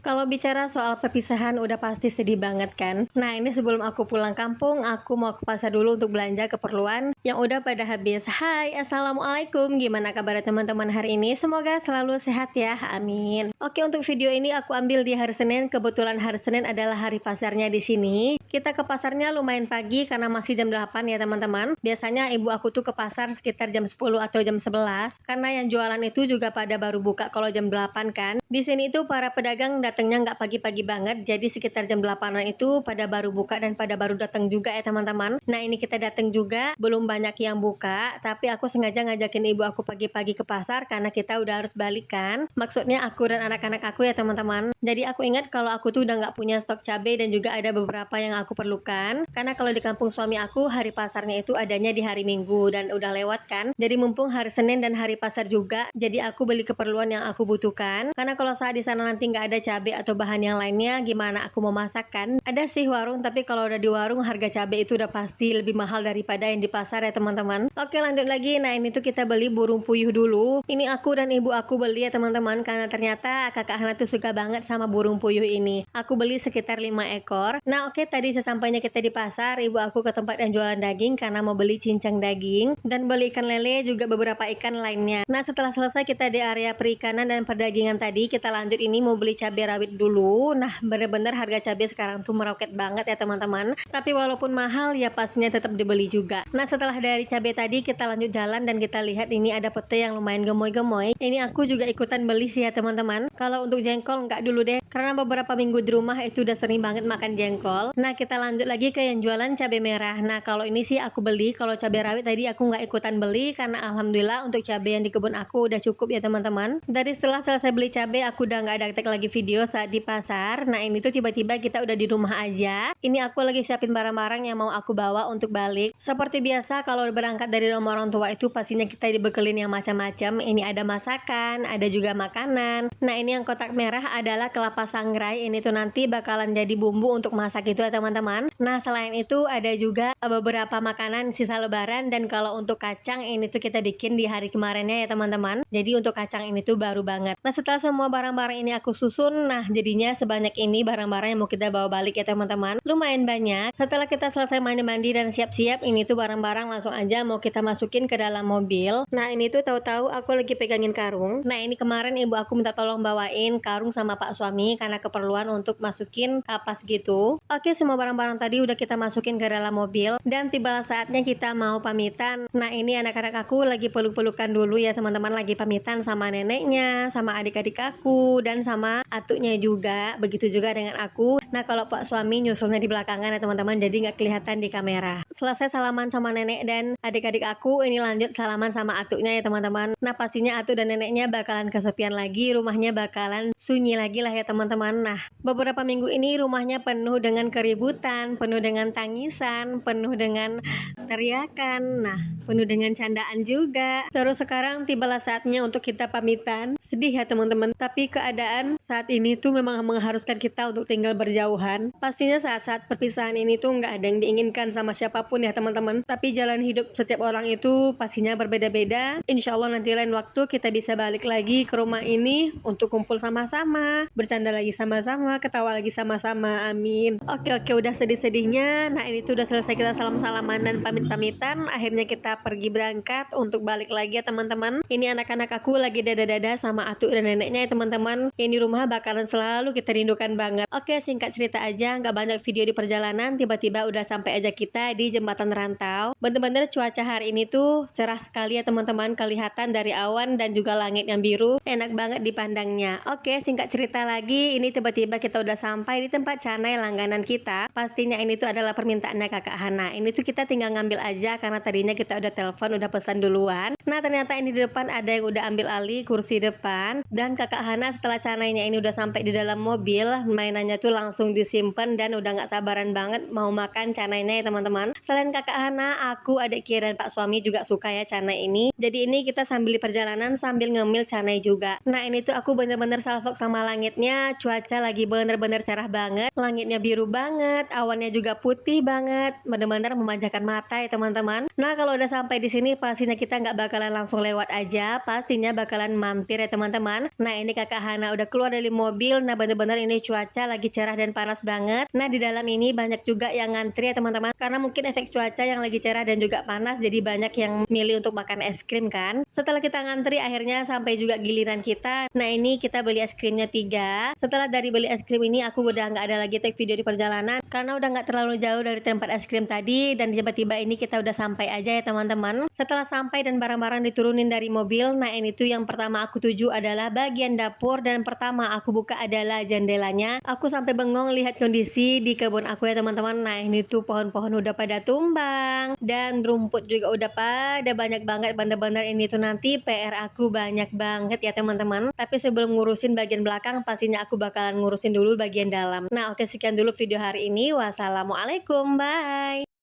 Kalau bicara soal perpisahan udah pasti sedih banget kan. Nah ini sebelum aku pulang kampung, aku mau ke pasar dulu untuk belanja keperluan yang udah pada habis. Hai, Assalamualaikum. Gimana kabar teman-teman hari ini? Semoga selalu sehat ya, amin. Oke, untuk video ini aku ambil di hari Senin. Kebetulan hari Senin adalah hari pasarnya di sini. Kita ke pasarnya lumayan pagi karena masih jam 8 ya teman-teman. Biasanya ibu aku tuh ke pasar sekitar jam 10 atau jam 11 karena yang jualan itu juga pada baru buka kalau jam 8 kan. Di sini itu para pedagang datangnya nggak pagi-pagi banget, jadi sekitar jam 8-an itu pada baru buka dan pada baru datang juga ya teman-teman. Nah ini kita datang juga, belum banyak yang buka, tapi aku sengaja ngajakin ibu aku pagi-pagi ke pasar karena kita udah harus balik kan. Maksudnya aku dan anak-anak aku ya teman-teman. Jadi aku ingat kalau aku tuh udah nggak punya stok cabai dan juga ada beberapa yang aku perlukan. Karena kalau di kampung suami aku hari pasarnya itu adanya di hari Minggu dan udah lewat kan. Jadi mumpung hari Senin dan hari pasar juga, jadi aku beli keperluan yang aku butuhkan. Karena kalau saat di sana nanti nggak ada cabai atau bahan yang lainnya, gimana aku mau masak kan? Ada sih warung, tapi kalau udah di warung harga cabai itu udah pasti lebih mahal daripada yang di pasar ya teman-teman. Oke lanjut lagi. Nah ini tuh kita beli burung puyuh dulu. Ini aku dan ibu aku beli ya teman-teman, karena ternyata kakak Hana tuh suka banget sama burung puyuh ini. Aku beli sekitar 5 ekor. Nah oke, tadi sesampainya kita di pasar, ibu aku ke tempat yang jualan daging karena mau beli cincang daging dan beli ikan lele juga beberapa ikan lainnya. Nah setelah selesai kita di area perikanan dan perdagingan tadi, kita lanjut ini mau beli cabai rawit dulu. Nah bener-bener harga cabai sekarang tuh meroket banget ya teman-teman, tapi walaupun mahal ya pastinya tetap dibeli juga. Nah setelah dari cabai tadi kita lanjut jalan dan kita lihat ini ada pete yang lumayan gemoy-gemoy. Ini aku juga ikutan beli sih ya teman-teman. Kalau untuk jengkol nggak dulu deh, karena beberapa minggu di rumah itu udah sering banget makan jengkol. Nah kita lanjut lagi ke yang jualan cabai merah. Nah kalau ini sih aku beli. Kalau cabai rawit tadi aku nggak ikutan beli karena alhamdulillah untuk cabai yang di kebun aku udah cukup ya teman-teman. Dari setelah selesai beli cabai aku udah nggak ada tag lagi video saat di pasar. Nah ini tuh tiba-tiba kita udah di rumah aja. Ini aku lagi siapin barang-barang yang mau aku bawa untuk balik. Seperti biasa kalau berangkat dari rumah orang tua itu pastinya kita dibekelin yang macam-macam. Ini ada masakan, ada juga makanan. Nah ini yang kotak merah adalah kelapa sangrai. Ini tuh nanti bakalan jadi bumbu untuk masak itu ya teman-teman. Nah selain itu ada juga beberapa makanan sisa lebaran, dan kalau untuk kacang ini tuh kita bikin di hari kemarinnya ya teman-teman. Jadi untuk kacang ini tuh baru banget. Nah setelah semua barang-barang ini aku susun, nah jadinya sebanyak ini barang-barang yang mau kita bawa balik ya teman-teman. Lumayan banyak. Setelah kita selesai mandi-mandi dan siap-siap, ini tuh barang-barang langsung aja mau kita masukin ke dalam mobil. Nah ini tuh tahu-tahu aku lagi pegangin karung. Nah ini kemarin ibu aku minta tolong bawain karung sama pak suami karena keperluan untuk masukin kapas gitu. Oke, semua barang-barang tadi udah kita masukin ke dalam mobil dan tiba saatnya kita mau pamitan. Nah ini anak-anak aku lagi peluk-pelukan dulu ya teman-teman, lagi pamitan sama neneknya, sama adik-adik aku, dan sama atuknya juga. Begitu juga dengan aku. Nah kalau pak suami nyusulnya di belakangan ya teman-teman, jadi nggak kelihatan di kamera. Selesai salaman sama nenek dan adik-adik aku, ini lanjut salaman sama atuknya ya teman-teman. Nah pastinya atuk dan neneknya bakalan kesepian lagi, rumahnya bakalan sunyi lagi lah ya teman-teman. Nah beberapa minggu ini rumahnya penuh dengan keributan, penuh dengan tangisan, penuh dengan teriakan, nah penuh dengan candaan juga. Terus sekarang tibalah saatnya untuk kita pamitan. Sedih ya teman-teman, tapi keadaan saat ini tuh memang mengharuskan kita untuk tinggal berjauhan. Pastinya saat-saat perpisahan ini tuh nggak ada yang diinginkan sama siapapun ya teman-teman, tapi jalan hidup setiap orang itu pastinya berbeda-beda. Insya Allah nanti lain waktu kita bisa balik lagi ke rumah ini untuk kumpul sama-sama, bercanda lagi sama-sama, ketawa lagi sama-sama, amin. Oke, udah sedih-sedihnya. Nah ini tuh udah selesai kita salam-salaman dan pamit-pamitan. Akhirnya kita pergi berangkat untuk balik lagi ya teman-teman. Ini anak-anak aku lagi dada-dada sama atuk dan neneknya ya teman-teman. Ini rumah bakalan selalu kita rindukan banget. Oke, singkat cerita aja, nggak banyak video di perjalanan, tiba-tiba udah sampai aja kita di jembatan rantau. Bener-bener cuaca hari ini tuh cerah sekali ya teman-teman, kelihatan dari awan dan juga langit yang biru, enak banget dipandangnya. Oke, singkat cerita lagi, ini tiba-tiba kita udah sampai di tempat canai langganan kita. Pastinya ini tuh adalah permintaannya kakak Hana. Ini tuh kita tinggal ngambil aja karena tadinya kita udah telepon, udah pesan duluan. Nah ternyata ini di depan ada yang udah ambil alih kursi depan, dan kakak Hana setelah canainya ini udah sampai di dalam mobil, mainannya tuh langsung disimpan dan udah nggak sabaran banget mau makan canainya ya teman-teman. Selain kakak Hana, aku, adik Kia dan pak suami juga suka ya canai ini. Jadi ini kita sambil di perjalanan sambil ngemil canai juga. Nah ini tuh aku bener-bener salfok sama langitnya. Cuaca lagi bener-bener cerah banget, langitnya biru banget, awannya juga putih banget, bener-bener memanjakan mata ya teman-teman. Nah kalau udah sampai di sini pastinya kita nggak bakalan langsung lewat aja, pastinya bakalan mampir ya teman-teman. Nah ini kakak Hana udah keluar dari mobil mobil. Nah bener-bener ini cuaca lagi cerah dan panas banget. Nah di dalam ini banyak juga yang ngantri ya teman-teman, karena mungkin efek cuaca yang lagi cerah dan juga panas, jadi banyak yang milih untuk makan es krim kan. Setelah kita ngantri akhirnya sampai juga giliran kita. Nah ini kita beli es krimnya 3. Setelah dari beli es krim ini aku udah nggak ada lagi take video di perjalanan karena udah nggak terlalu jauh dari tempat es krim tadi, dan tiba-tiba ini kita udah sampai aja ya teman-teman. Setelah sampai dan barang-barang diturunin dari mobil, nah ini tuh yang pertama aku tuju adalah bagian dapur, dan pertama aku buka adalah jendelanya. Aku sampai bengong lihat kondisi di kebun aku ya teman-teman. Nah ini tuh pohon-pohon udah pada tumbang dan rumput juga udah pada banyak banget. Bener-bener ini tuh nanti PR aku banyak banget ya teman-teman. Tapi sebelum ngurusin bagian belakang, pastinya aku bakalan ngurusin dulu bagian dalam. Nah oke, sekian dulu video hari ini. Wassalamualaikum, bye.